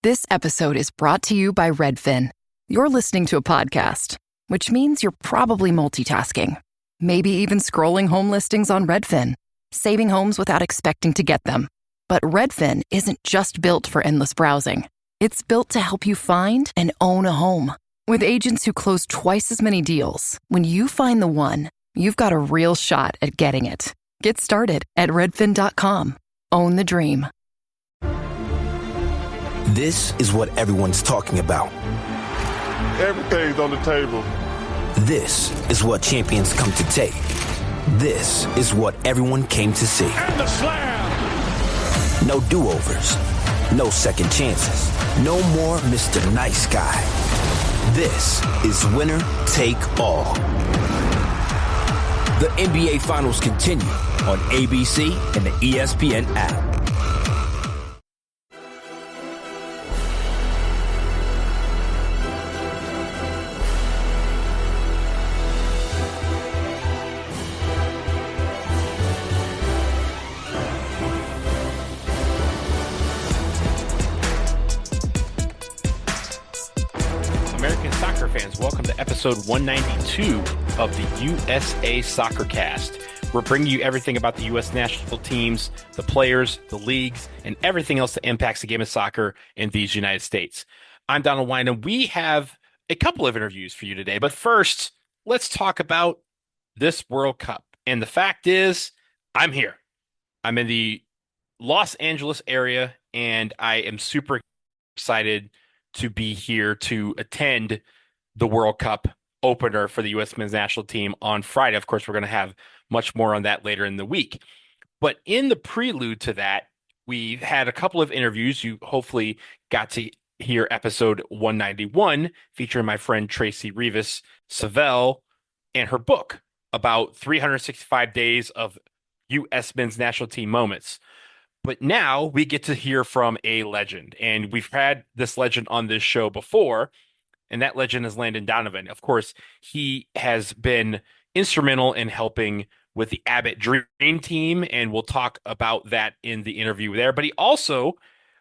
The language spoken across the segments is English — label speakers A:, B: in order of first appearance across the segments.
A: This episode is brought to you by Redfin. You're listening to a podcast, which means you're probably multitasking. Maybe even scrolling home listings on Redfin, saving homes without expecting to get them. But Redfin isn't just built for endless browsing. It's built to help you find and own a home. With agents who close twice as many deals, when you find the one, you've got a real shot at getting it. Get started at redfin.com. Own the dream.
B: This is what everyone's talking about.
C: Everything's on the table.
B: This is what champions come to take. This is what everyone came to see.
C: And the slam!
B: No do-overs. No second chances. No more Mr. Nice Guy. This is winner take all. The NBA Finals continue on ABC and the ESPN app.
D: American soccer fans, welcome to episode 192 of the USA Soccercast. We're bringing you everything about the U.S. national teams, the players, the leagues, and everything else that impacts the game of soccer in these United States. I'm Donald Wyndham. We have a couple of interviews for you today, but first, let's talk about this World Cup. And the fact is, I'm here. I'm in the Los Angeles area, and I am super excited to be here to attend the World Cup opener for the U.S. men's national team on Friday. Of course, we're going to have much more on that later in the week. But in the prelude to that, we've had a couple of interviews. You hopefully got to hear episode 191 featuring my friend Tracy Rivas Savell and her book about 365 days of U.S. men's national team moments. But now we get to hear from a legend, and we've had this legend on this show before, and that legend is Landon Donovan. Of course, he has been instrumental in helping with the Abbott Dream Team, and we'll talk about that in the interview there. But he also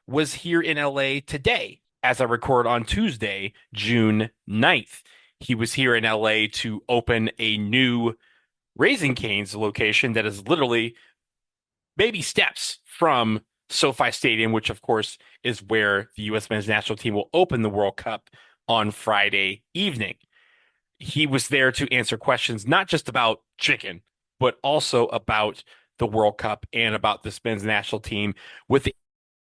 D: was here in LA today as I record on Tuesday, June 9th. He was here in LA to open a new Raising Cane's location that is literally baby steps from SoFi Stadium, which of course is where the U.S. men's national team will open the World Cup on Friday evening. He was there to answer questions, not just about chicken, but also about the World Cup and about this men's national team with the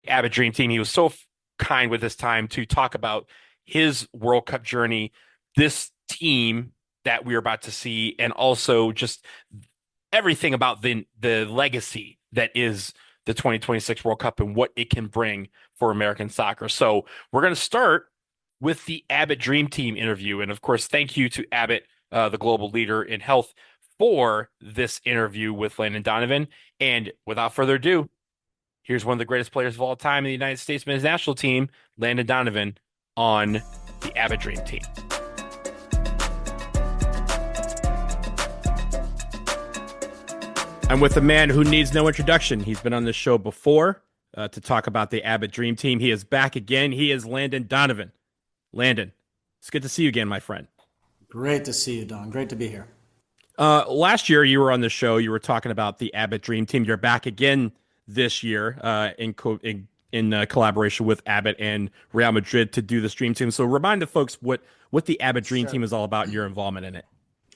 D: Abbott Dream Team. He was so kind with his time to talk about his World Cup journey, this team that we're about to see, and also just everything about the legacy that is the 2026 World Cup and what it can bring for American soccer. So we're going to start with the Abbott Dream Team interview. And of course, thank you to Abbott, the global leader in health, for this interview with Landon Donovan. And without further ado, here's one of the greatest players of all time in the United States men's national team, Landon Donovan, on the Abbott Dream Team. I'm with a man who needs no introduction. He's been on this show before to talk about the Abbott Dream Team. He is back again. He is Landon Donovan. Landon, it's good to see you again, my friend.
E: Great to see you, Don. Great to be here.
D: Last year, you were on the show. You were talking about the Abbott Dream Team. You're back again this year in collaboration with Abbott and Real Madrid to do this Dream Team. So remind the folks what the Abbott Dream Team is all about and your involvement in it.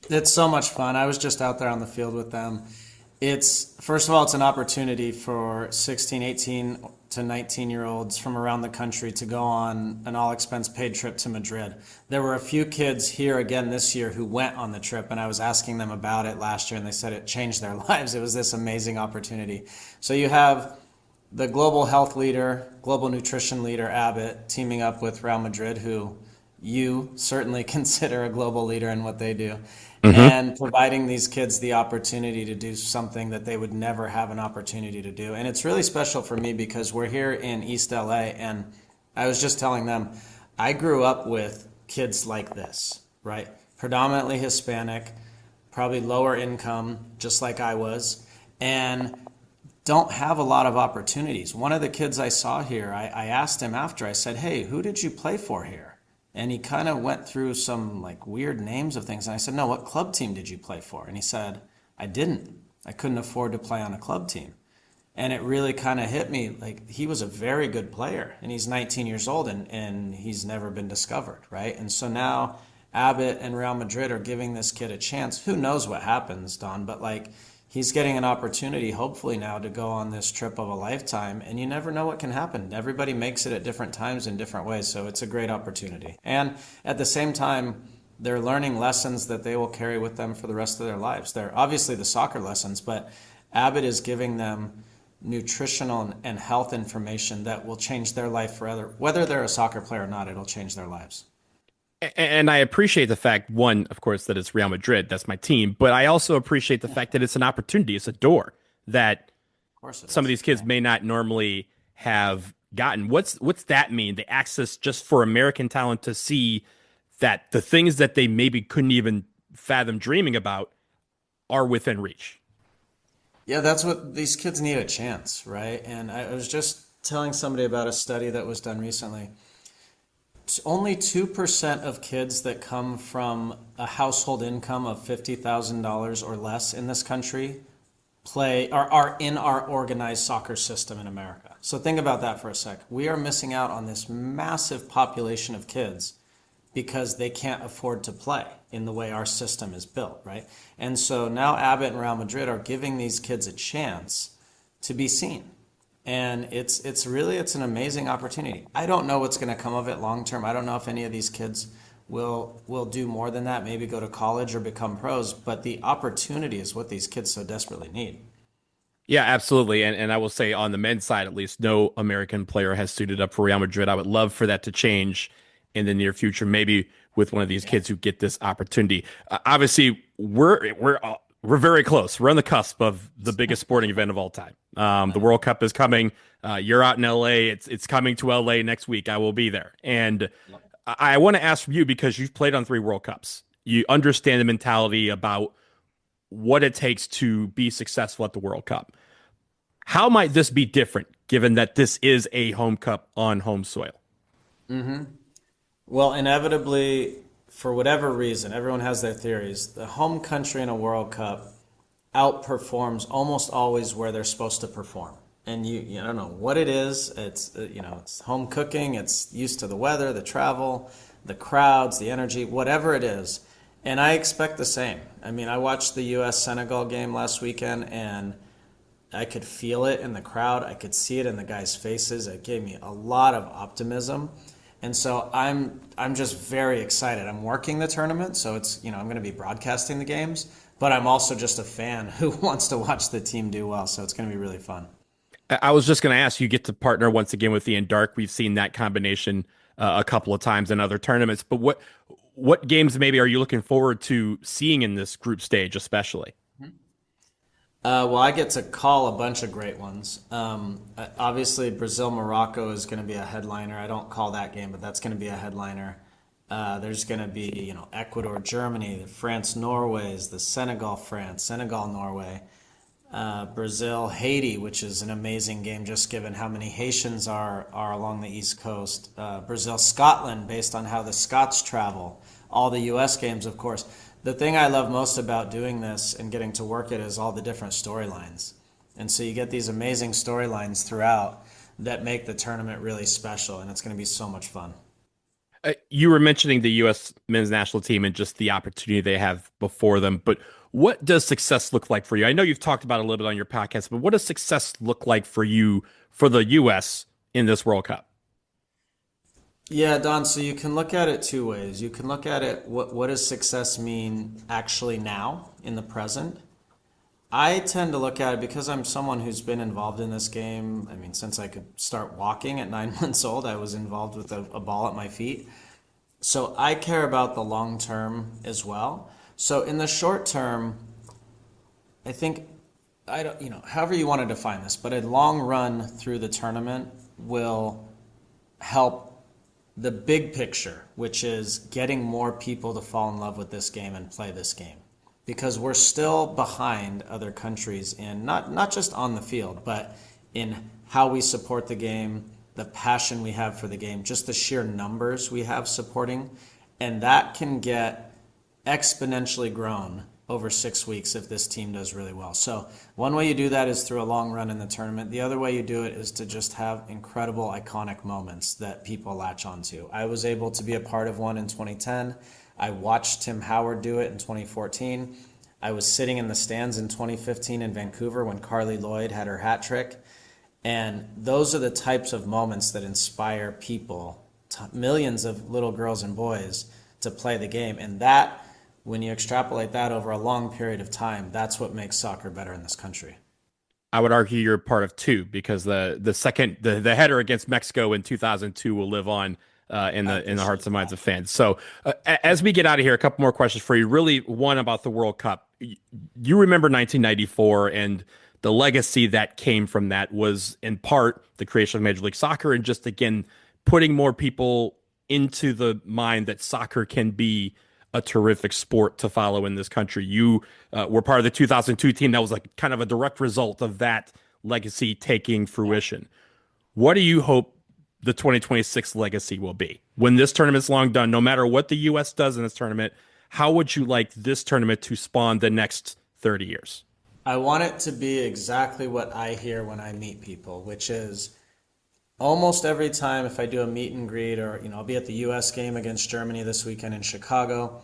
E: It's so much fun. I was just out there on the field with them. First of all, it's an opportunity for 16, 18 to 19-year-olds from around the country to go on an all-expense-paid trip to Madrid. There were a few kids here again this year who went on the trip, and I was asking them about it last year, and they said it changed their lives. It was this amazing opportunity. So you have the global health leader, global nutrition leader, Abbott, teaming up with Real Madrid, who you certainly consider a global leader in what they do. And providing these kids the opportunity to do something that they would never have an opportunity to do. And it's really special for me because we're here in East LA, and I was just telling them, I grew up with kids like this, right? Predominantly Hispanic, probably lower income, just like I was. And don't have a lot of opportunities. One of the kids I saw here, I asked him after, I said, hey, who did you play for here? And he kind of went through some like weird names of things. And I said, no, what club team did you play for? And he said, I didn't. I couldn't afford to play on a club team. And it really kind of hit me, like he was a very good player and he's 19 years old and he's never been discovered, right? And so now Abbott and Real Madrid are giving this kid a chance. Who knows what happens, Don, but like he's getting an opportunity hopefully now to go on this trip of a lifetime, and you never know what can happen. Everybody makes it at different times in different ways, so it's a great opportunity. And at the same time, they're learning lessons that they will carry with them for the rest of their lives. They're obviously the soccer lessons, but Abbott is giving them nutritional and health information that will change their life forever. Whether they're a soccer player or not, it'll change their lives.
D: And I appreciate the fact, one, of course, that it's Real Madrid. That's my team. But I also appreciate the fact that it's an opportunity. It's a door that some of these kids may not normally have gotten. What's that mean? The access just for American talent to see that the things that they maybe couldn't even fathom dreaming about are within reach.
E: Yeah, that's what these kids need, a chance, right? And I was just telling somebody about a study that was done recently. Only 2% of kids that come from a household income of $50,000 or less in this country are in our organized soccer system in America. So think about that for a sec. We are missing out on this massive population of kids because they can't afford to play in the way our system is built, right? And so now Abbott and Real Madrid are giving these kids a chance to be seen. And it's an amazing opportunity. I don't know what's going to come of it long term. I don't know if any of these kids will do more than that, maybe go to college or become pros, but the opportunity is what these kids so desperately need.
D: Yeah, absolutely. And I will say on the men's side, at least, no American player has suited up for Real Madrid. I would love for that to change in the near future, maybe with one of these kids who get this opportunity. Obviously, we're very close. We're on the cusp of the biggest sporting event of all time. The World Cup is coming. You're out in LA. It's coming to LA next week. I will be there. And I want to ask you, because you've played on 3 World Cups. You understand the mentality about what it takes to be successful at the World Cup. How might this be different, given that this is a home cup on home soil?
E: Mm-hmm. Well, inevitably, for whatever reason, everyone has their theories. The home country in a World Cup outperforms almost always where they're supposed to perform. And you don't know what it is. It's home cooking. It's used to the weather, the travel, the crowds, the energy, whatever it is. And I expect the same. I mean, I watched the US Senegal game last weekend and I could feel it in the crowd. I could see it in the guys' faces. It gave me a lot of optimism. And so I'm just very excited. I'm working the tournament, so I'm going to be broadcasting the games, but I'm also just a fan who wants to watch the team do well. So it's going to be really fun.
D: I was just going to ask, you get to partner once again with Ian Dark. We've seen that combination a couple of times in other tournaments, but what games maybe are you looking forward to seeing in this group stage, especially?
E: Well, I get to call a bunch of great ones. Obviously, Brazil-Morocco is going to be a headliner. I don't call that game, but that's going to be a headliner. There's going to be, Ecuador-Germany, France-Norway, the Senegal-France, Senegal-Norway, Brazil-Haiti, which is an amazing game just given how many Haitians are along the East Coast. Brazil-Scotland, based on how the Scots travel. All the U.S. games, of course. The thing I love most about doing this and getting to work it is all the different storylines. And so you get these amazing storylines throughout that make the tournament really special, and it's going to be so much fun.
D: You were mentioning the U.S. men's national team and just the opportunity they have before them, but what does success look like for you? I know you've talked about it a little bit on your podcast, but what does success look like for you, for the U.S. in this World Cup?
E: Yeah, Don, so you can look at it 2 ways. You can look at it, what does success mean actually now, in the present? I tend to look at it because I'm someone who's been involved in this game. I mean, since I could start walking at 9 months old, I was involved with a ball at my feet. So I care about the long term as well. So in the short term, I think, however you want to define this, but a long run through the tournament will help the big picture, which is getting more people to fall in love with this game and play this game. because we're still behind other countries in not just on the field, but in how we support the game, the passion we have for the game, just the sheer numbers we have supporting. And that can get exponentially grown over 6 weeks if this team does really well. So one way you do that is through a long run in the tournament. The other way you do it is to just have incredible, iconic moments that people latch onto. I was able to be a part of one in 2010. I watched Tim Howard do it in 2014. I was sitting in the stands in 2015 in Vancouver when Carly Lloyd had her hat trick. And those are the types of moments that inspire people, millions of little girls and boys, to play the game. And that, when you extrapolate that over a long period of time, that's what makes soccer better in this country.
D: I would argue you're part of two, because the header against Mexico in 2002 will live on in the hearts and minds of fans. So as we get out of here, a couple more questions for you. Really, one about the World Cup. You remember 1994, and the legacy that came from that was in part the creation of Major League Soccer, and just, again, putting more people into the mind that soccer can be a terrific sport to follow in this country. You were part of the 2002 team that was like kind of a direct result of that legacy taking fruition. What do you hope the 2026 legacy will be when this tournament's long done? No matter what the U.S. does in this tournament, how would you like this tournament to spawn the next 30 years?
E: I want it to be exactly what I hear when I meet people, which is almost every time if I do a meet and greet, or I'll be at the U.S. game against Germany this weekend in Chicago,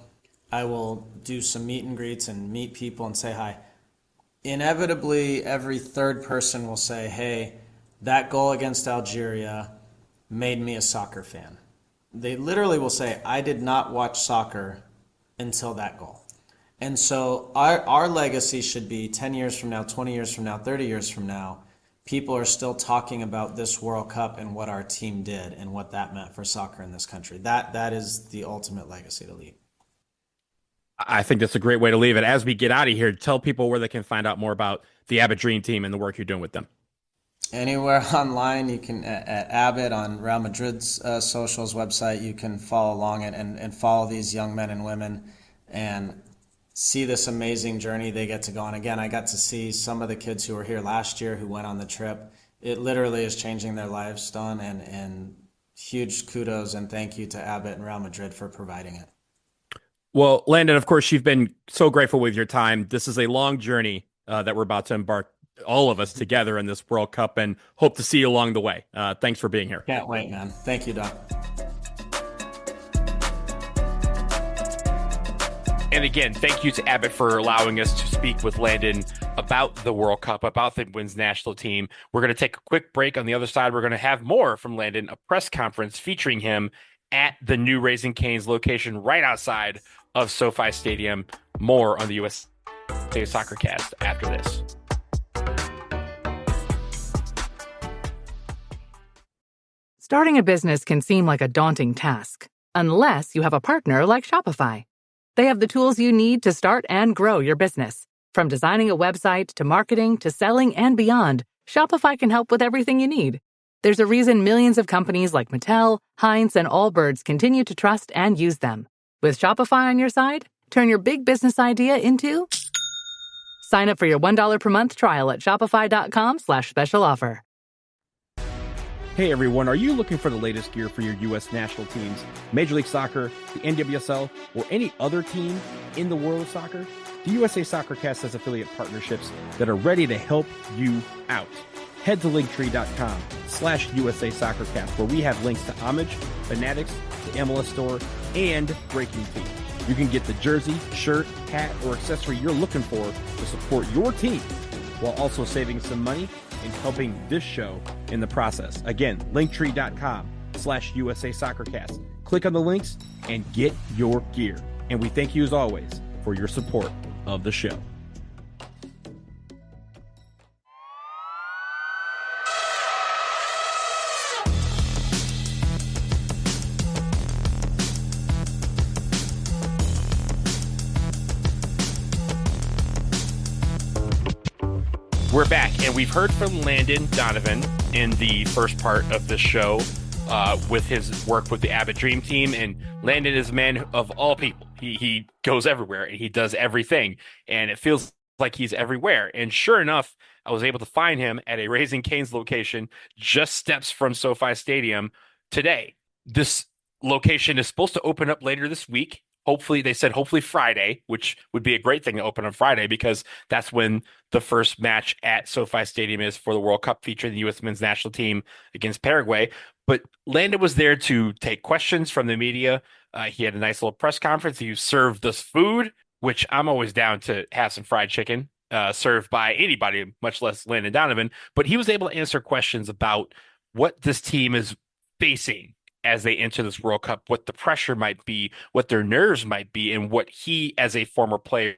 E: I will do some meet and greets and meet people and say hi. Inevitably, every third person will say, hey, that goal against Algeria made me a soccer fan. They literally will say, I did not watch soccer until that goal. And so our legacy should be 10 years from now, 20 years from now, 30 years from now, people are still talking about this World Cup and what our team did and what that meant for soccer in this country. That is the ultimate legacy to leave.
D: I think that's a great way to leave it. As we get out of here, tell people where they can find out more about the Abbott Dream Team and the work you're doing with them.
E: Anywhere online, you can, at Abbott on Real Madrid's socials website, you can follow along and follow these young men and women and see this amazing journey they get to go on. Again, I got to see some of the kids who were here last year who went on the trip. It literally is changing their lives, Don, and huge kudos and thank you to Abbott and Real Madrid for providing it.
D: Well, Landon, of course, you've been so grateful with your time. This is a long journey that we're about to embark, all of us together, in this World Cup, and hope to see you along the way. Thanks for being here.
E: Can't wait, man. Thank you, Don.
D: And again, thank you to Abbott for allowing us to speak with Landon about the World Cup, about the women's national team. We're going to take a quick break. On the other side, we're going to have more from Landon, a press conference featuring him at the new Raising Cane's location right outside of SoFi Stadium. More on the USA Soccercast after this.
F: Starting a business can seem like a daunting task, unless you have a partner like Shopify. They have the tools you need to start and grow your business. From designing a website to marketing to selling and beyond, Shopify can help with everything you need. There's a reason millions of companies like Mattel, Heinz, and Allbirds continue to trust and use them. With Shopify on your side, turn your big business idea into... Sign up for your $1 per month trial at shopify.com/special offer.
D: Hey everyone, are you looking for the latest gear for your U.S. national teams, Major League Soccer, the NWSL, or any other team in the world of soccer? The USA Soccercast has affiliate partnerships that are ready to help you out. Head to linktree.com/USA Soccercast, where we have links to Homage, Fanatics, the MLS Store, and Breaking Team. You can get the jersey, shirt, hat, or accessory you're looking for to support your team, while also saving some money and helping this show in the process. Again, linktree.com/USA Soccercast. Click on the links and get your gear. And we thank you as always for your support of the show. We're back, and we've heard from Landon Donovan in the first part of the show with his work with the Abbott Dream Team. And Landon is a man of all people. He goes everywhere and he does everything, and it feels like he's everywhere. And sure enough, I was able to find him at a Raising Cane's location just steps from SoFi Stadium today. This location is supposed to open up later this week. Hopefully, they said hopefully Friday, which would be a great thing to open on Friday because that's when the first match at SoFi Stadium is for the World Cup featuring the U.S. men's national team against Paraguay. But Landon was there to take questions from the media. He had a nice little press conference. He served us food, which I'm always down to have some fried chicken served by anybody, much less Landon Donovan. But he was able to answer questions about what this team is facing as they enter this World Cup, what the pressure might be, what their nerves might be, and what he, as a former player,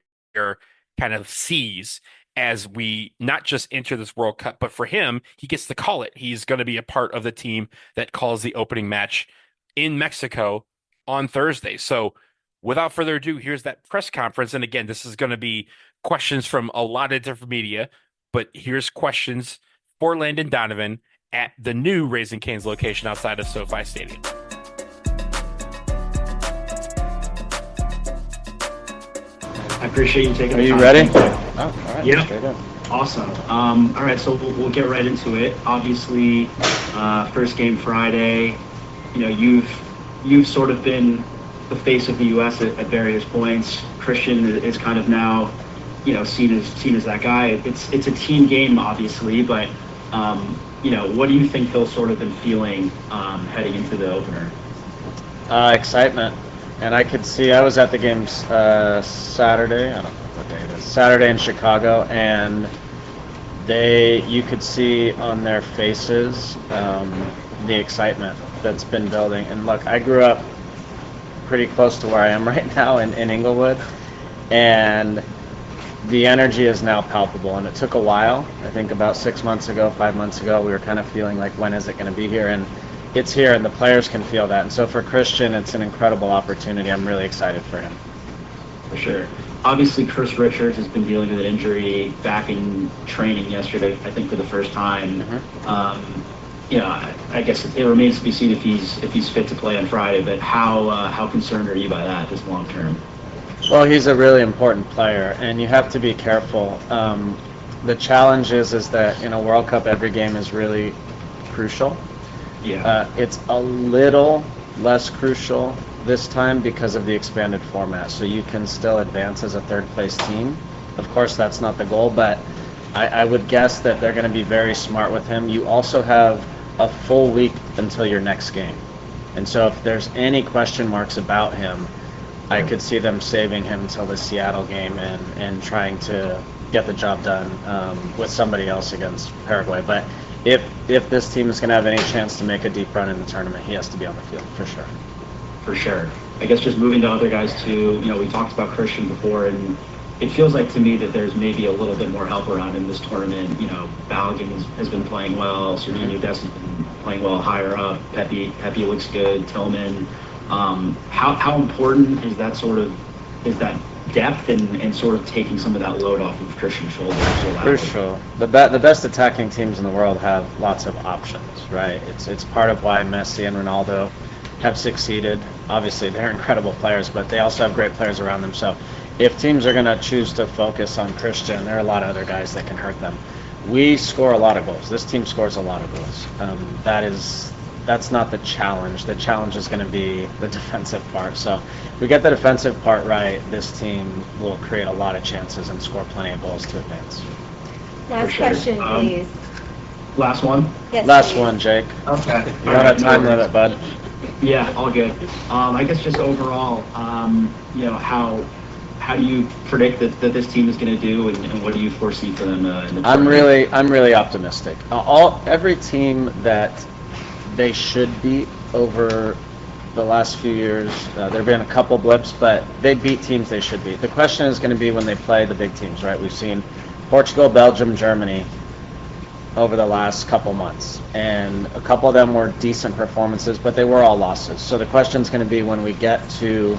D: kind of sees as we not just enter this World Cup, but for him, he gets to call it. He's going to be a part of the team that calls the opening match in Mexico on Thursday. So without further ado, here's that press conference. And again, this is going to be questions from a lot of different media, but here's questions for Landon Donovan at the new Raising Cane's location outside of SoFi Stadium.
G: I appreciate you taking
H: the time.
G: Are you ready?
H: Oh, all right.
G: Yeah. Awesome. All right, so we'll get right into it. Obviously, first game Friday. You know, you've sort of been the face of the U.S. at various points. Christian is kind of now, you know, seen as that guy. It's a team game, obviously, but you know, what do you think he'll sort of been feeling heading into the opener?
H: Excitement. And I could see, I was at the games Saturday, I don't know what day it is, Saturday in Chicago, and you could see on their faces the excitement that's been building. And look, I grew up pretty close to where I am right now in Inglewood, and the energy is now palpable, and it took a while. I think about 6 months ago, 5 months ago, we were kind of feeling like, when is it going to be here? And it's here, and the players can feel that. And so for Christian, it's an incredible opportunity. I'm really excited for him.
G: For sure. Obviously, Chris Richards has been dealing with an injury back in training yesterday, I think for the first time. You know, I guess it remains to be seen if he's fit to play on Friday, but how concerned are you by that, just long term?
H: Well, he's a really important player, and you have to be careful. The challenge is that in a World Cup, every game is really crucial.
G: Yeah.
H: It's a little less crucial this time because of the expanded format, so you can still advance as a third-place team. Of course, that's not the goal, but I would guess that they're going to be very smart with him. You also have a full week until your next game, and so if there's any question marks about him, I could see them saving him until the Seattle game and trying to get the job done with somebody else against Paraguay. But if this team is going to have any chance to make a deep run in the tournament, he has to be on the field for sure.
G: For sure. I guess just moving to other guys too, you know, we talked about Christian before, and it feels like to me that there's maybe a little bit more help around in this tournament. You know, Balogun has been playing well, Serginho Dest has been playing well higher up, Pepe looks good, Tillman. How important is that depth and sort of taking some of that load off of Christian's shoulders?
H: Crucial. The best attacking teams in the world have lots of options, right? It's part of why Messi and Ronaldo have succeeded. Obviously, they're incredible players, but they also have great players around them. So if teams are going to choose to focus on Christian, there are a lot of other guys that can hurt them. We score a lot of goals. This team scores a lot of goals. That's not the challenge. The challenge is going to be the defensive part. So if we get the defensive part right, this team will create a lot of chances and score plenty of goals to advance.
I: Last question, please.
G: Last one?
I: Yes,
H: Last
I: please.
H: one, Jake.
G: Okay.
H: You're on a time limit, bud.
G: Yeah, all good. I guess just overall, you know, how do you predict that this team is going to do, and what do you foresee for them in the tournament?
H: I'm really optimistic. Every team that they should beat over the last few years, there have been a couple blips, but they beat teams they should beat. The question is going to be when they play the big teams, right? We've seen Portugal, Belgium, Germany over the last couple months, and a couple of them were decent performances, but they were all losses. So the question is going to be when we get to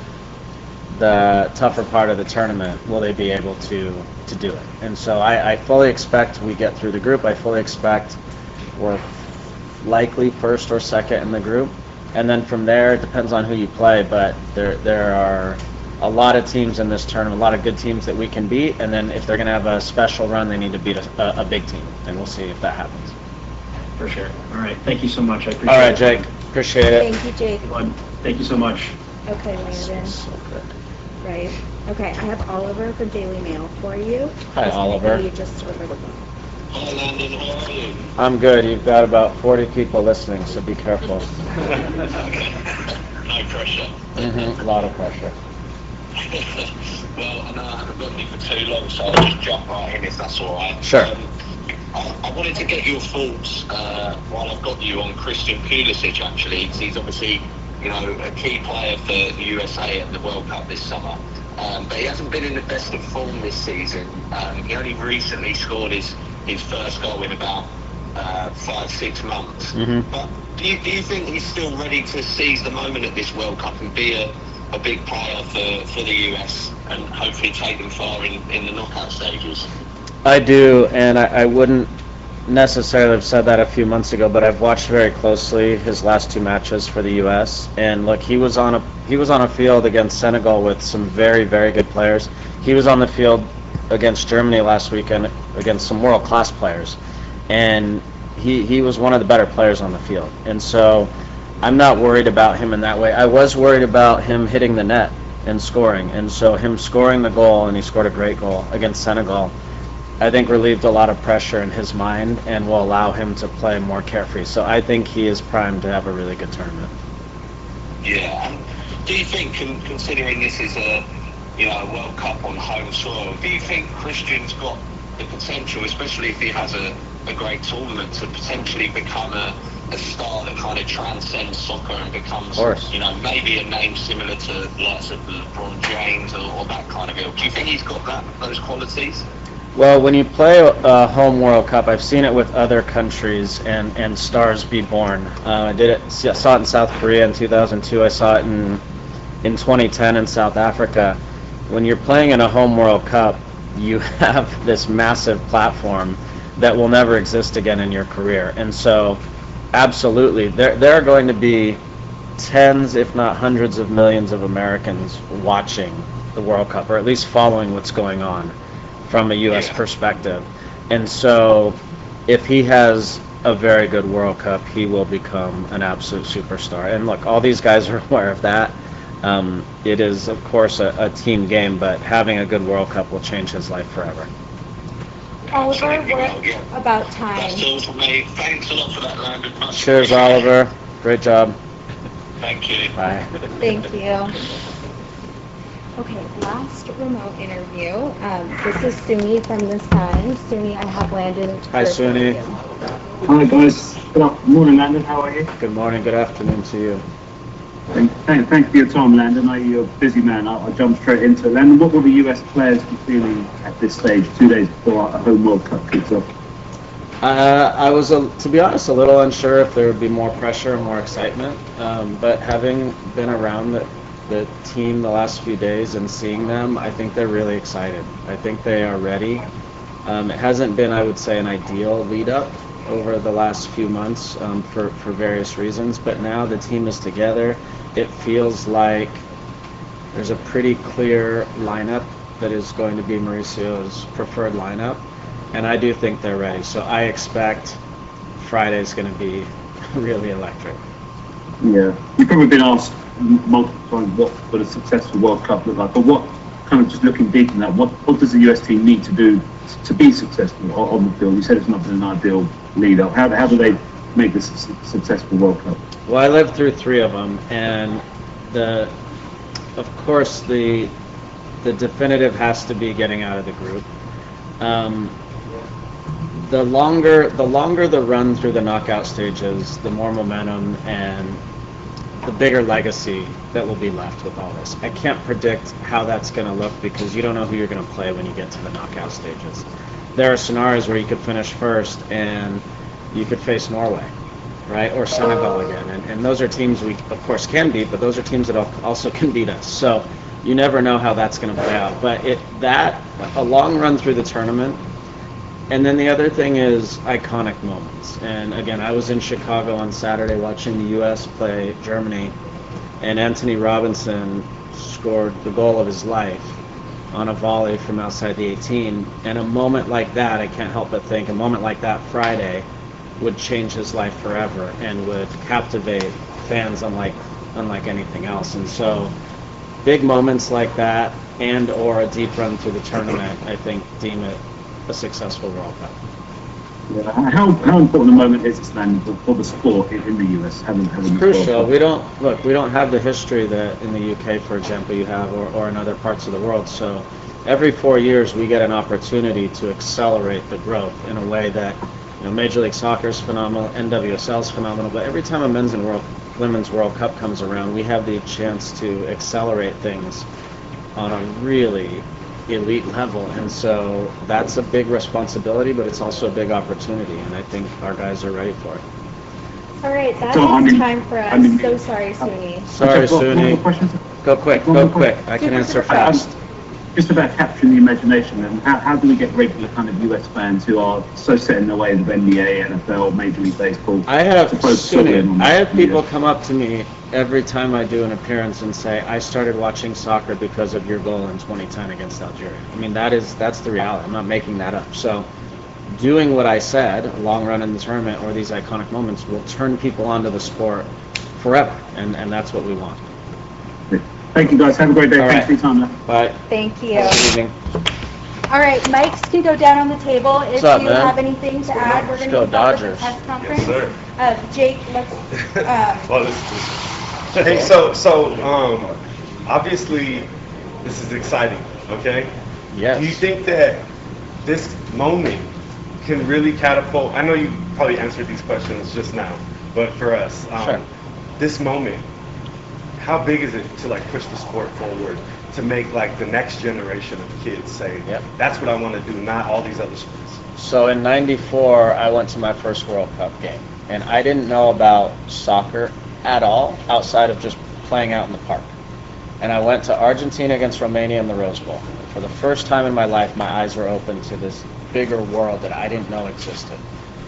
H: the tougher part of the tournament, will they be able to do it? And so I fully expect we get through the group. I fully expect we're likely first or second in the group, and then from there it depends on who you play, but there are a lot of teams in this tournament, a lot of good teams that we can beat, and then if they're going to have a special run, they need to beat a big team, and we'll see if that happens.
G: For sure. All right. Thank you so much. I appreciate it.
H: All right, Jake. Appreciate it.
I: Thank you, Jake.
G: Thank you so much.
I: Okay, Landon. Right. Okay, I have Oliver from Daily Mail for you.
H: Hi, Oliver.
I: You just delivered the book.
J: Hi, Landon. How are you?
H: I'm good. You've got about 40 people listening, so be careful.
J: No pressure.
H: A lot of pressure.
J: Well, I know I haven't got you for too long, so I'll just jump right in if that's all right.
H: Sure.
J: I wanted to get your thoughts while I've got you on Christian Pulisic, actually, because he's obviously, a key player for the USA at the World Cup this summer. But he hasn't been in the best of form this season. He only recently scored his first goal in about 5-6 months. But do you think he's still ready to seize the moment at this World Cup and be a big player for the US and hopefully take them far in the knockout stages?
H: I do, and I wouldn't necessarily have said that a few months ago, but I've watched very closely his last 2 matches for the U.S. And look, he was on a field against Senegal with some very, very good players. He was on the field against Germany last weekend against some world-class players, and he was one of the better players on the field. And so I'm not worried about him in that way. I was worried about him hitting the net and scoring, and so him scoring the goal, and he scored a great goal against Senegal, I think relieved a lot of pressure in his mind and will allow him to play more carefree. So I think he is primed to have a really good tournament.
J: Yeah. And do you think, considering this is a World Cup on home soil, do you think Christian's got the potential, especially if he has a great tournament, to potentially become a star that kind of transcends soccer and becomes, maybe a name similar to the likes of LeBron James or that kind of ilk? Do you think he's got those qualities?
H: Well, when you play a home World Cup, I've seen it with other countries and stars be born. I saw it in South Korea in 2002. I saw it in 2010 in South Africa. When you're playing in a home World Cup, you have this massive platform that will never exist again in your career. And so, absolutely, there are going to be tens, if not hundreds of millions of Americans watching the World Cup, or at least following what's going on from a U.S. perspective. And so if he has a very good World Cup, he will become an absolute superstar. And look, all these guys are aware of that. It is, of course, a team game, but having a good World Cup will change his life forever.
I: Oliver, what about time?
J: That's all for me. Thanks a lot for that, Landon.
H: Cheers, Oliver. Great job.
J: Thank you.
H: Bye.
I: Thank you. Okay, last remote interview. This is Suni from The Sun. Suni, I have Landon.
H: Hi, Suni.
G: Hi, guys. Good morning, Landon. How are you?
H: Good morning. Good afternoon to you.
G: Thanks for your time, Landon. I know you're a busy man. I'll jump straight into it. Landon, what will the US players be feeling at this stage, 2 days before a home World Cup kicks off?
H: I was, to be honest, a little unsure if there would be more pressure and more excitement. But having been around the team the last few days and seeing them, I think they're really excited. I think they are ready. It hasn't been, I would say, an ideal lead-up over the last few months for various reasons, but now the team is together. It feels like there's a pretty clear lineup that is going to be Mauricio's preferred lineup, and I do think they're ready. So I expect Friday's going to be really electric.
K: Yeah, you've probably been asked multiple times what would a successful World Cup look like, but what, kind of just looking deep in that, what does the US team need to do to be successful on the field? You said it's not been an ideal lead-up. How do they make this a successful World Cup?
H: Well, I lived through 3 of them, and of course the definitive has to be getting out of the group. The longer the run through the knockout stages, the more momentum and the bigger legacy that will be left with all this. I can't predict how that's going to look because you don't know who you're going to play when you get to the knockout stages. There are scenarios where you could finish first and you could face Norway, right, or Senegal again, and those are teams we of course can beat, but those are teams that also can beat us. So you never know how that's going to play out. But a long run through the tournament And then the other thing is iconic moments. And again, I was in Chicago on Saturday watching the U.S. play Germany, and Anthony Robinson scored the goal of his life on a volley from outside the 18. And a moment like that, I can't help but think, a moment like that Friday would change his life forever and would captivate fans unlike anything else. And so big moments like that and or a deep run through the tournament, I think, deem it a successful World Cup.
K: Yeah. How important a moment is this, man, for the sport in the US? Having
H: it's crucial. We don't have the history that in the UK, for example, you have, or in other parts of the world. So every 4 years we get an opportunity to accelerate the growth in a way that, you know, Major League Soccer is phenomenal, NWSL is phenomenal, but every time a men's and women's World Cup comes around, we have the chance to accelerate things on a really elite level, and so that's a big responsibility, but it's also a big opportunity, and I think our guys are ready for it.
I: All right, that is time for us. So sorry, Suni.
H: Sorry, Suni. Go quick. I can answer fast.
K: Just about capturing the imagination, and how do we get regular kind of US fans who are so set in the ways of NBA, NFL, Major League Baseball?
H: I have people come up to me every time I do an appearance and say, I started watching soccer because of your goal in 2010 against Algeria. I mean, that's the reality. I'm not making that up. So doing what I said, a long run in the tournament or these iconic moments, will turn people onto the sport forever, and that's what we want.
K: Thank you, guys. Have a great day. Thanks for your time, man.
H: Bye.
I: Thank you.
H: Good evening.
I: All right, mics can go down on the table. If
H: What's up,
I: you
H: man?
I: have anything to add, we're going to
H: go
I: go
H: Dodgers.
I: the press conference.
C: Yes, sir.
I: Jake, let's.
C: Well, hey, so obviously, this is exciting. Okay.
H: Yes.
C: Do you think that this moment can really catapult? I know you probably answered these questions just now, but for us,
H: sure.
C: This moment, how big is it to like push the sport forward, to make like the next generation of kids say,
H: yep,
C: that's what I want to do, not all these other sports?
H: So in '94, I went to my first World Cup game, and I didn't know about soccer at all outside of just playing out in the park. And I went to Argentina against Romania in the Rose Bowl. And for the first time in my life, my eyes were open to this bigger world that I didn't know existed.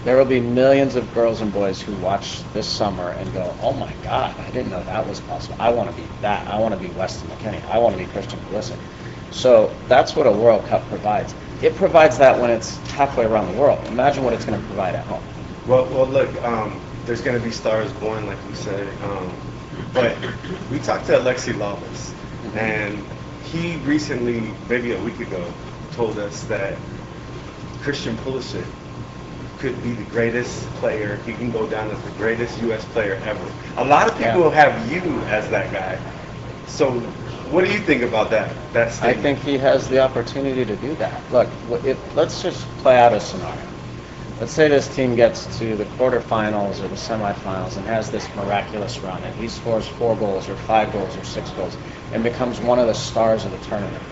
H: There will be millions of girls and boys who watch this summer and go, oh my God, I didn't know that was possible. I want to be that. I want to be Weston McKennie. I want to be Christian Pulisic. So that's what a World Cup provides. It provides that when it's halfway around the world. Imagine what it's going to provide at home.
C: Well, look, there's going to be stars born, like we said. But we talked to Alexi Lawless, and he recently, maybe a week ago, told us that Christian Pulisic could be the greatest player. He can go down as the greatest U.S. player ever. A lot of people have you as that guy. So what do you think about that statement?
H: I think he has the opportunity to do that. Look, let's just play out a scenario. Let's say this team gets to the quarterfinals or the semifinals and has this miraculous run, and he scores 4 goals or 5 goals or 6 goals and becomes one of the stars of the tournament.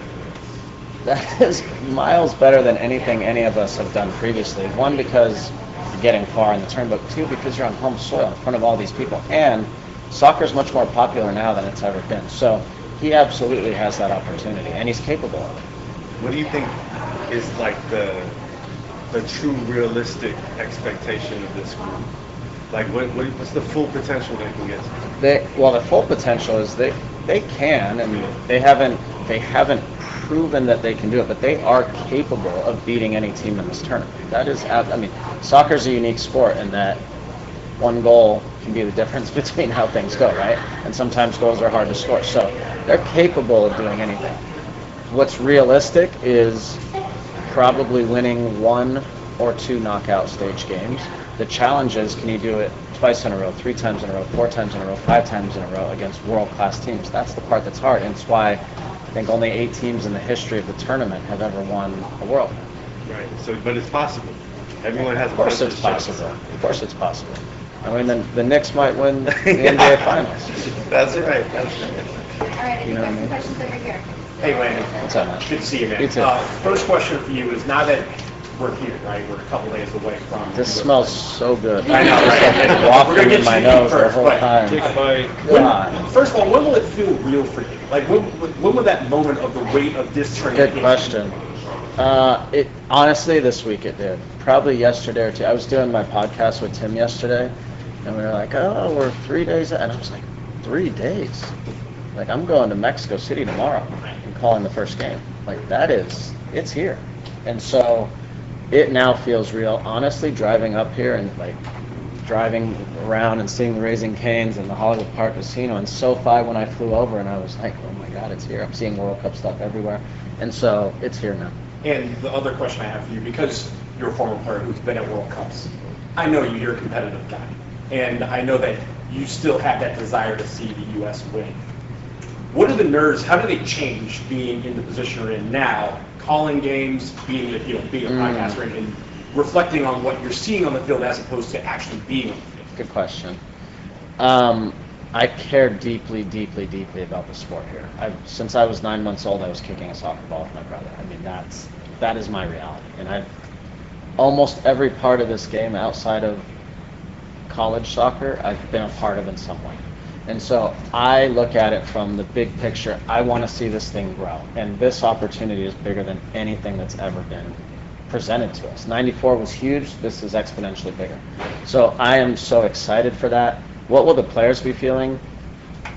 H: That is miles better than anything any of us have done previously. One, because you're getting far in the tournament, but 2, because you're on home soil in front of all these people. And soccer is much more popular now than it's ever been. So he absolutely has that opportunity, and he's capable of it.
C: What do you think is like the true realistic expectation of this group? Like what's the full potential they can get to?
H: The full potential is they can, and they haven't proven that they can do it, but they are capable of beating any team in this tournament. That is, I mean, soccer's a unique sport in that one goal can be the difference between how things go, right? And sometimes goals are hard to score. So they're capable of doing anything. What's realistic is probably winning 1 or 2 knockout stage games. The challenge is, can you do it twice in a row, 3 times in a row, 4 times in a row, 5 times in a row against world-class teams? That's the part that's hard, and it's why I think only 8 teams in the history of the tournament have ever won a World Cup.
C: Right. So, but it's possible. Everyone has.
H: Of course, it's possible. Of course, it's possible. I mean, the Knicks might win the NBA Finals.
C: That's right. That's
I: right. All right. Any questions over here?
L: Hey, Landon.
H: What's up, man?
L: Good to see you, man.
H: You too.
L: First question for you is, now that we're here, right? We're a couple days away from.
H: This smells so good.
L: I know, right?
H: Wafting in my nose the whole time.
L: First of all, when will it feel real for you? Like, when will that moment of the weight of this tournament?
H: Good question. It honestly, this week it did. Probably yesterday or two. I was doing my podcast with Tim yesterday, and we were like, "Oh, we're 3 days," and I was like, 3 days? Like, I'm going to Mexico City tomorrow and calling the first game. Like, it's here, and so it now feels real. Honestly, driving up here and like driving around and seeing the Raising Cane's and the Hollywood Park Casino and SoFi when I flew over, and I was like, "Oh my God, it's here!" I'm seeing World Cup stuff everywhere, and so it's here now.
L: And the other question I have for you, because you're a former player who's been at World Cups, I know you're a competitive guy, and I know that you still have that desire to see the U.S. win. What are the nerves? How do they change being in the position you're in now, calling games, being a podcaster, and reflecting on what you're seeing on the field as opposed to actually being on the field?
H: Good question. I care deeply, deeply, deeply about the sport here. Since I was 9 months old, I was kicking a soccer ball with my brother. I mean, that is my reality. And almost every part of this game outside of college soccer, I've been a part of in some way. And so I look at it from the big picture. I want to see this thing grow. And this opportunity is bigger than anything that's ever been presented to us. 94 was huge. This is exponentially bigger. So I am so excited for that. What will the players be feeling?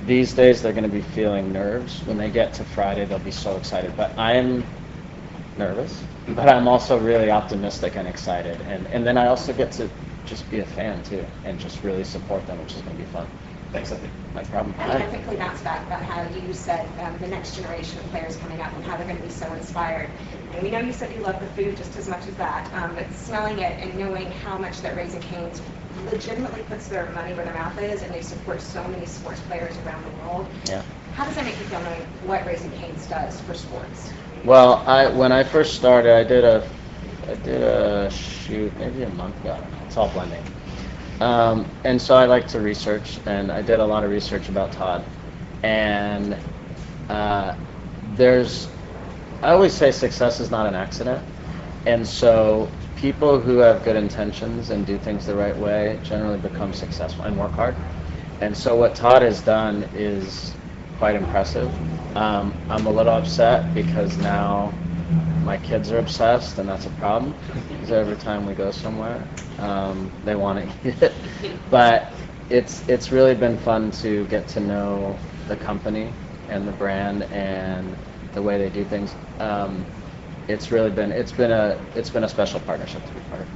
H: These days they're going to be feeling nerves. When they get to Friday, they'll be so excited. But I am nervous, but I'm also really optimistic and excited. And then I also get to just be a fan too and just really support them, which is going to be fun.
L: Thanks, I think.
H: No problem.
M: I quickly bounce back about how you said the next generation of players coming up and how they're going to be so inspired. And we know you said you love the food just as much as that, but smelling it and knowing how much that Raising Cane's legitimately puts their money where their mouth is, and they support so many sports players around the world.
H: Yeah.
M: How does that make you feel knowing what Raising Cane's does for sports?
H: Well, when I first started, I did a shoot maybe a month ago. It's all blending. And so I like to research, and I did a lot of research about Todd. And I always say success is not an accident. And so people who have good intentions and do things the right way generally become successful and work hard. And so what Todd has done is quite impressive. I'm a little upset because now my kids are obsessed, and that's a problem. Because every time we go somewhere, they want to eat it. But it's really been fun to get to know the company and the brand and the way they do things. It's been a special partnership to be part of.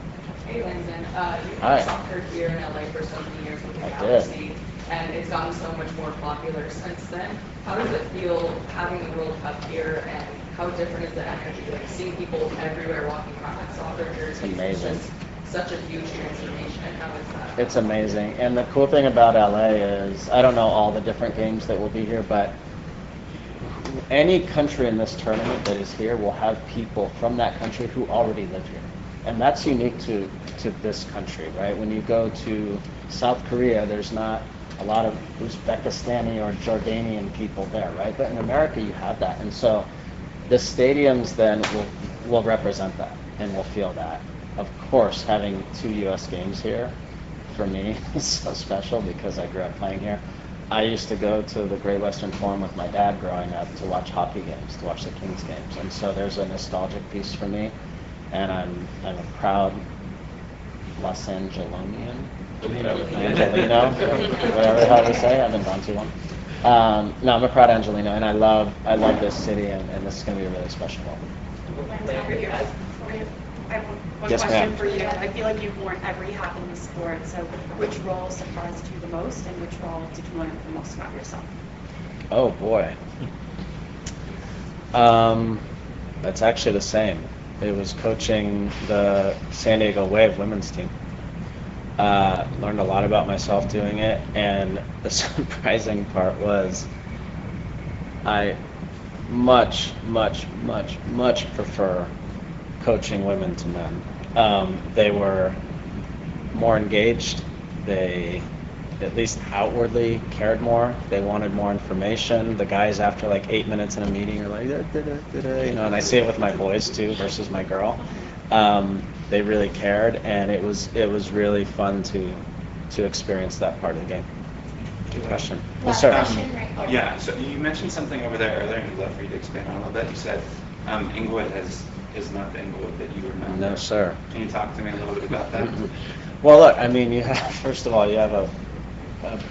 N: Hey Landon, you played soccer here in LA for so many years with the Galaxy, and it's gotten so much more popular since then. How does it feel having the World Cup here, and how different is the energy? Like seeing people everywhere walking around in soccer jerseys.
H: It's amazing.
N: It's just such a huge transformation. How is that?
H: It's amazing. And the cool thing about LA is, I don't know all the different games that will be here, but any country in this tournament that is here will have people from that country who already live here. And that's unique to this country, right? When you go to South Korea, there's not a lot of Uzbekistani or Jordanian people there, right? But in America, you have that. And so the stadiums then will represent that and will feel that. Of course, having 2 U.S. games here, for me, is so special because I grew up playing here. I used to go to the Great Western Forum with my dad growing up to watch hockey games, to watch the Kings games. And so there's a nostalgic piece for me. And I'm a proud Los Angelonian, Angelino, whatever how they say. I haven't gone to one. No, I'm a proud Angelino, and I love this city, and this is going to be a really special moment.
O: I have one
H: Yes,
O: question
H: ma'am.
O: for you. I feel like you've worn every hat in the sport. So, which role surprised you the most, and which role did you learn the most about yourself?
H: Oh boy. That's actually the same. It was coaching the San Diego Wave women's team. Learned a lot about myself doing it, and the surprising part was I much prefer coaching women to men. They were more engaged. They at least outwardly cared more. They wanted more information. The guys after like 8 minutes in a meeting are like, and I see it with my boys too versus my girl. They really cared, and it was really fun to experience that part of the game. Good question. Yes, sir.
P: Yeah, so you mentioned something over there earlier, and I'd love for you to expand on a little bit. You said Inglewood has is not the Inglewood that you remember.
H: No, sir.
P: Can you talk to me a little bit about that?
H: Well, look, I mean, first of all, you have a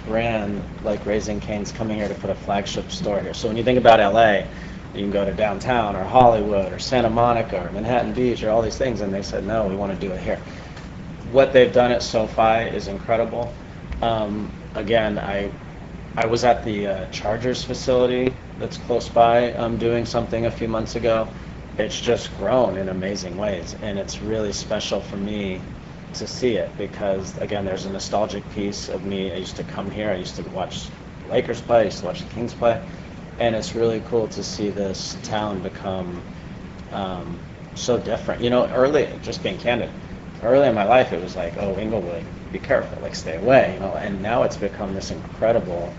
H: brand like Raising Cane's coming here to put a flagship store here. So when you think about LA, you can go to downtown or Hollywood or Santa Monica or Manhattan Beach or all these things, and they said, no, we want to do it here. What they've done at SoFi is incredible. Again, I was at the Chargers facility that's close by doing something a few months ago. It's just grown in amazing ways, and it's really special for me to see it because, again, there's a nostalgic piece of me. I used to come here. I used to watch the Lakers play. I used to watch the Kings play, and it's really cool to see this town become so different. You know, early, just being candid, early in my life, it was like, oh, Inglewood, be careful, like stay away, you know. And now it's become this incredible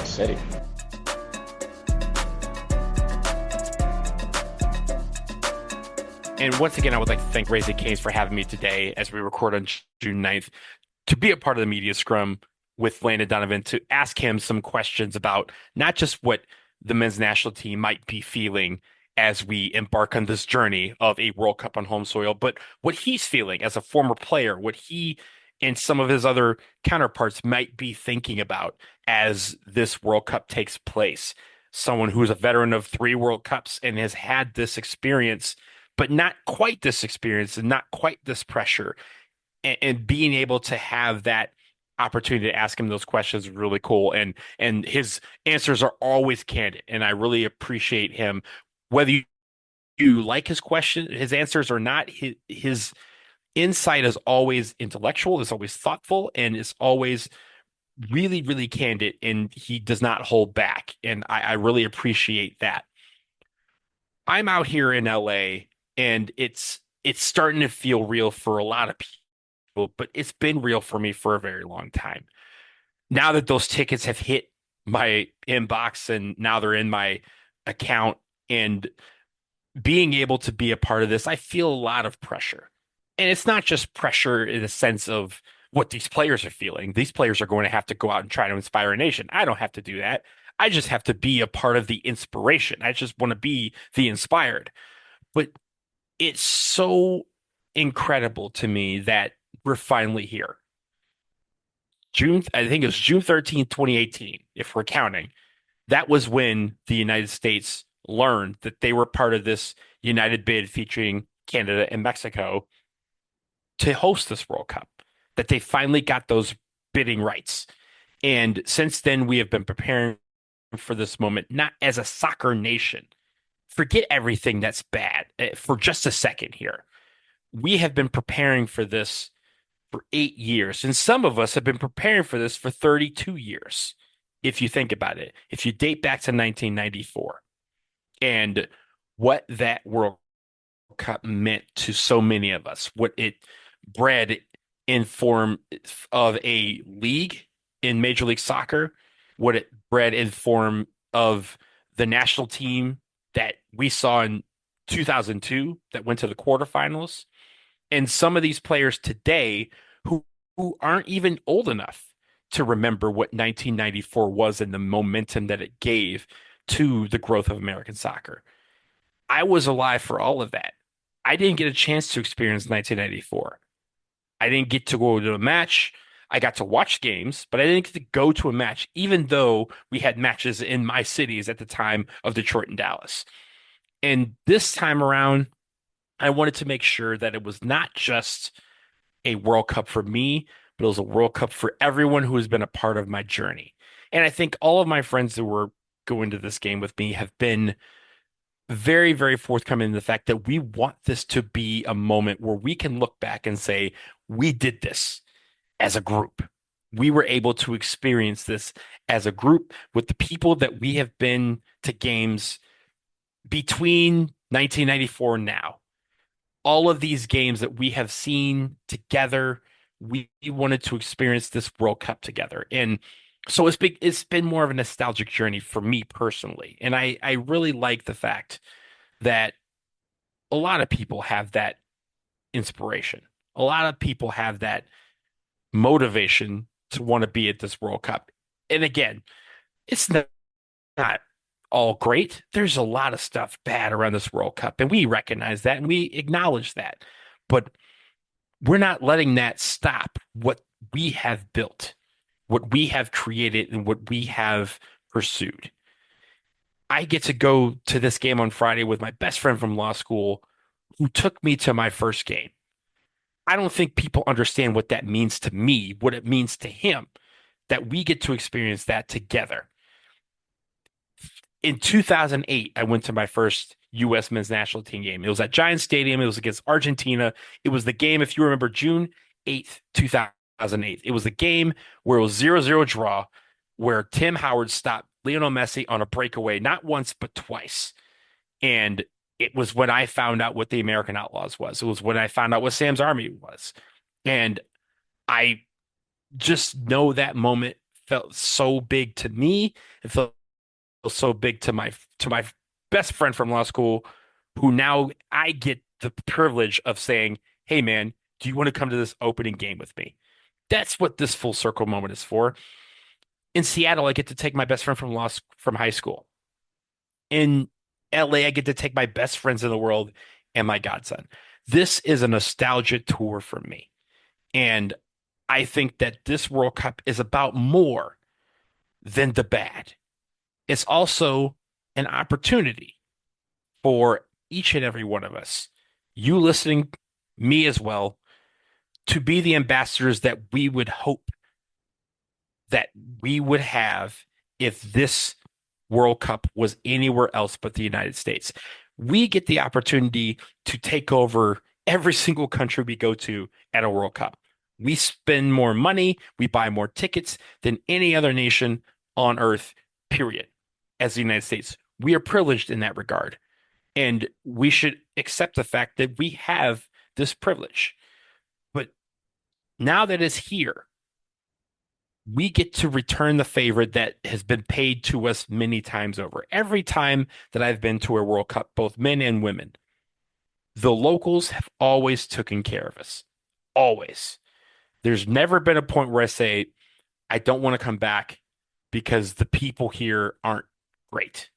H: city.
D: And once again, I would like to thank Raising Cane's for having me today as we record on June 9th to be a part of the media scrum with Landon Donovan, to ask him some questions about not just what the men's national team might be feeling as we embark on this journey of a World Cup on home soil, but what he's feeling as a former player, what he and some of his other counterparts might be thinking about as this World Cup takes place. Someone who's a veteran of 3 World Cups and has had this experience, but not quite this experience and not quite this pressure, and being able to have that opportunity to ask him those questions is really cool. And his answers are always candid, and I really appreciate him. Whether you like his answers or not, his insight is always intellectual, is always thoughtful, and is always really, really candid, and he does not hold back. And I really appreciate that. I'm out here in LA, and it's starting to feel real for a lot of people, but it's been real for me for a very long time. Now that those tickets have hit my inbox and now they're in my account, and being able to be a part of this, I feel a lot of pressure. And it's not just pressure in the sense of what these players are feeling. These players are going to have to go out and try to inspire a nation. I don't have to do that. I just have to be a part of the inspiration. I just want to be the inspired. But it's so incredible to me that we're finally here. I think it was June 13th, 2018, if we're counting. That was when the United States learned that they were part of this united bid featuring Canada and Mexico to host this World Cup, that they finally got those bidding rights. And since then, we have been preparing for this moment, not as a soccer nation. Forget everything that's bad for just a second here. We have been preparing for this for 8 years, and some of us have been preparing for this for 32 years. If you think about it, if you date back to 1994 and what that World Cup meant to so many of us, what it bred in form of a league in Major League Soccer, what it bred in form of the national team that we saw in 2002 that went to the quarterfinals, and some of these players today who aren't even old enough to remember what 1994 was and the momentum that it gave to the growth of American soccer. I was alive for all of that. I didn't get a chance to experience 1994. I didn't get to go to a match. I got to watch games, but I didn't get to go to a match, even though we had matches in my cities at the time of Detroit and Dallas. And this time around, I wanted to make sure that it was not just a World Cup for me, but it was a World Cup for everyone who has been a part of my journey. And I think all of my friends that were going to this game with me have been very, very forthcoming in the fact that we want this to be a moment where we can look back and say, we did this as a group. We were able to experience this as a group with the people that we have been to games between 1994 and now. All of these games that we have seen together, we wanted to experience this World Cup together. And so it's been more of a nostalgic journey for me personally. And I really like the fact that a lot of people have that inspiration. A lot of people have that motivation to want to be at this World Cup. And again, it's not all great. There's a lot of stuff bad around this World Cup, and we recognize that and we acknowledge that. But we're not letting that stop what we have built, what we have created, and what we have pursued. I get to go to this game on Friday with my best friend from law school who took me to my first game. I don't think people understand what that means to me, what it means to him, that we get to experience that together. In 2008, I went to my first U.S. men's national team game. It was at Giant Stadium. It was against Argentina. It was the game, if you remember, June 8th, 2008. It was the game where it was 0-0 draw, where Tim Howard stopped Lionel Messi on a breakaway, not once, but twice. And it was when I found out what the American Outlaws was. It was when I found out what Sam's Army was. And I just know that moment felt so big to me. It felt so big to my best friend from law school, who now I get the privilege of saying, "Hey man, do you want to come to this opening game with me?" That's what this full circle moment is for. In Seattle, I get to take my best friend from high school. In LA, I get to take my best friends in the world and my godson. This is a nostalgia tour for me. And I think that this World Cup is about more than the bad. It's also an opportunity for each and every one of us, you listening, me as well, to be the ambassadors that we would hope that we would have if this World Cup was anywhere else but the United States. We get the opportunity to take over every single country we go to at a World Cup. We spend more money, we buy more tickets than any other nation on earth, period. As the United States, we are privileged in that regard. And we should accept the fact that we have this privilege. But now that it's here, we get to return the favor that has been paid to us many times over. Every time that I've been to a World Cup, both men and women, the locals have always taken care of us. Always. There's never been a point where I say, I don't want to come back because the people here aren't great.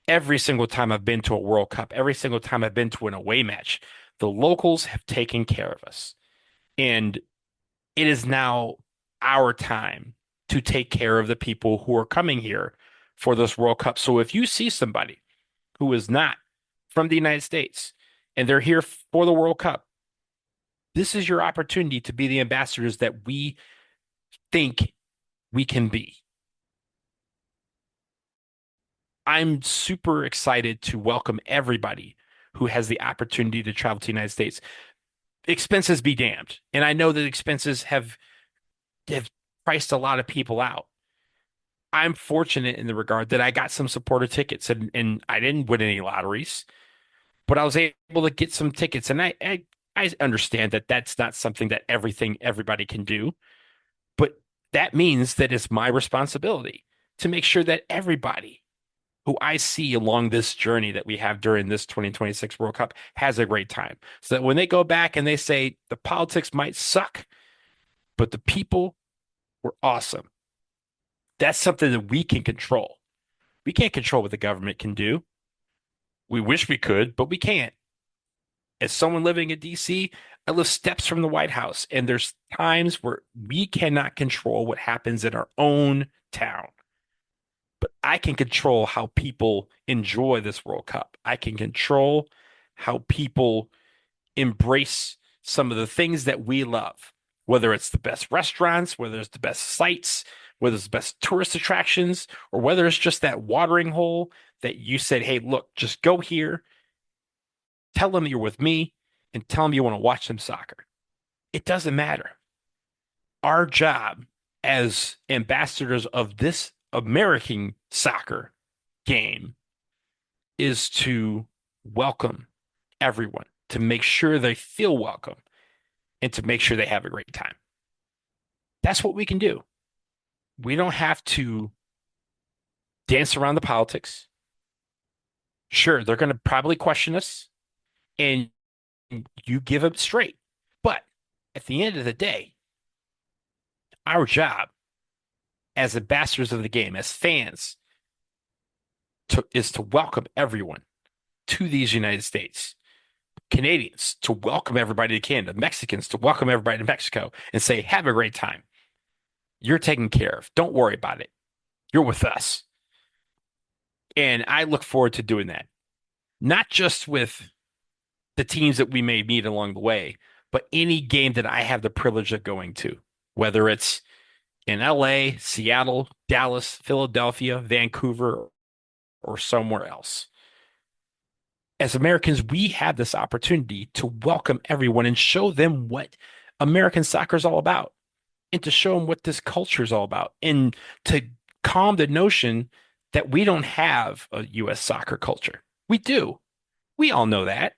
D: Every single time I've been to a World Cup, every single time I've been to an away match, the locals have taken care of us. And it is now our time to take care of the people who are coming here for this World Cup. So if you see somebody who is not from the United States and they're here for the World Cup, this is your opportunity to be the ambassadors that we think we can be. I'm super excited to welcome everybody who has the opportunity to travel to the United States. Expenses be damned. And I know that expenses have priced a lot of people out. I'm fortunate in the regard that I got some supporter tickets and I didn't win any lotteries, but I was able to get some tickets. And I understand that that's not something that everybody can do, but that means that it's my responsibility to make sure that everybody who I see along this journey that we have during this 2026 World Cup has a great time. So that when they go back and they say the politics might suck, but the people were awesome. That's something that we can control. We can't control what the government can do. We wish we could, but we can't. As someone living in DC, I live steps from the White House, and there's times where we cannot control what happens in our own town. But I can control how people enjoy this World Cup. I can control how people embrace some of the things that we love, whether it's the best restaurants, whether it's the best sites, whether it's the best tourist attractions, or whether it's just that watering hole that you said, hey, look, just go here, tell them you're with me, and tell them you want to watch some soccer. It doesn't matter. Our job as ambassadors of this American soccer game is to welcome everyone, to make sure they feel welcome, and to make sure they have a great time. That's what we can do. We don't have to dance around the politics. Sure, they're going to probably question us, and you give up straight. But at the end of the day, our job as ambassadors of the game, as fans, is to welcome everyone to these United States. Canadians to welcome everybody to Canada. Mexicans to welcome everybody to Mexico and say, have a great time. You're taken care of. Don't worry about it. You're with us. And I look forward to doing that. Not just with the teams that we may meet along the way, but any game that I have the privilege of going to, whether it's in LA, Seattle, Dallas, Philadelphia, Vancouver, or somewhere else. As Americans, we have this opportunity to welcome everyone and show them what American soccer is all about, and to show them what this culture is all about, and to calm the notion that we don't have a U.S. soccer culture. We do. We all know that.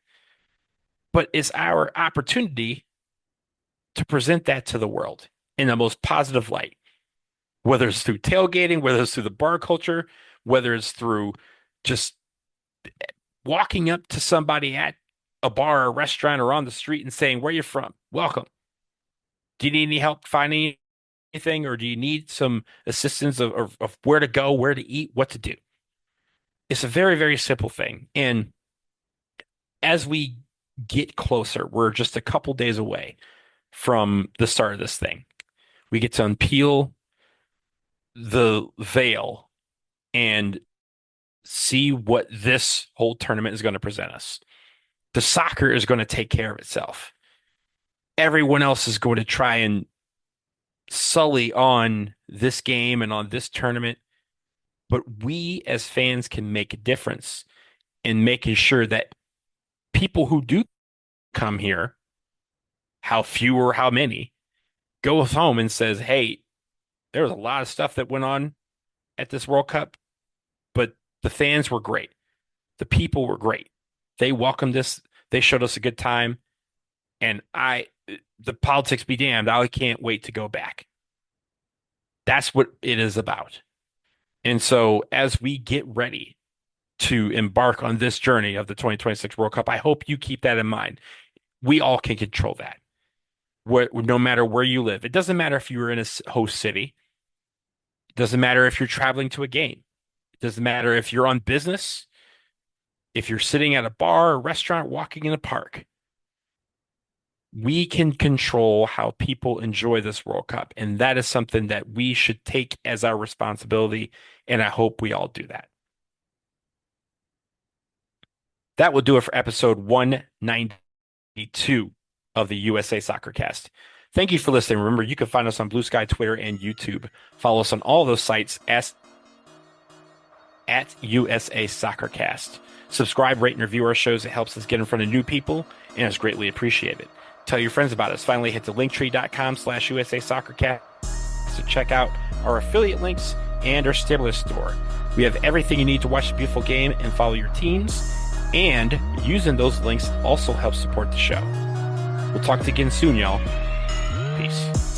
D: But it's our opportunity to present that to the world in the most positive light, whether it's through tailgating, whether it's through the bar culture, whether it's through just walking up to somebody at a bar or restaurant or on the street and saying, where are you from? Welcome. Do you need any help finding anything, or do you need some assistance of where to go, where to eat, what to do? It's a very, very simple thing. And as we get closer, we're just a couple days away from the start of this thing. We get to unpeel the veil and see what this whole tournament is going to present us. The soccer is going to take care of itself. Everyone else is going to try and sully on this game and on this tournament, but we as fans can make a difference in making sure that people who do come here, how few or how many, goes home and says, hey, there was a lot of stuff that went on at this World Cup, but the fans were great. The people were great. They welcomed us. They showed us a good time. And the politics be damned, I can't wait to go back. That's what it is about. And so as we get ready to embark on this journey of the 2026 World Cup, I hope you keep that in mind. We all can control that. No matter where you live. It doesn't matter if you're in a host city. It doesn't matter if you're traveling to a game. It doesn't matter if you're on business, if you're sitting at a bar or restaurant, walking in a park. We can control how people enjoy this World Cup. And that is something that we should take as our responsibility. And I hope we all do that. That will do it for episode 192 of the USA Soccercast. Thank you for listening. Remember, you can find us on Blue Sky, Twitter, and YouTube. Follow us on all those sites at USA Soccercast. Subscribe, rate, and review our shows. It helps us get in front of new people and is greatly appreciated. Tell your friends about us. Finally, hit the linktree.com/USA Soccercast to check out our affiliate links and our stimulus store. We have everything you need to watch the beautiful game and follow your teams. And using those links also helps support the show. We'll talk to you again soon, y'all. Peace.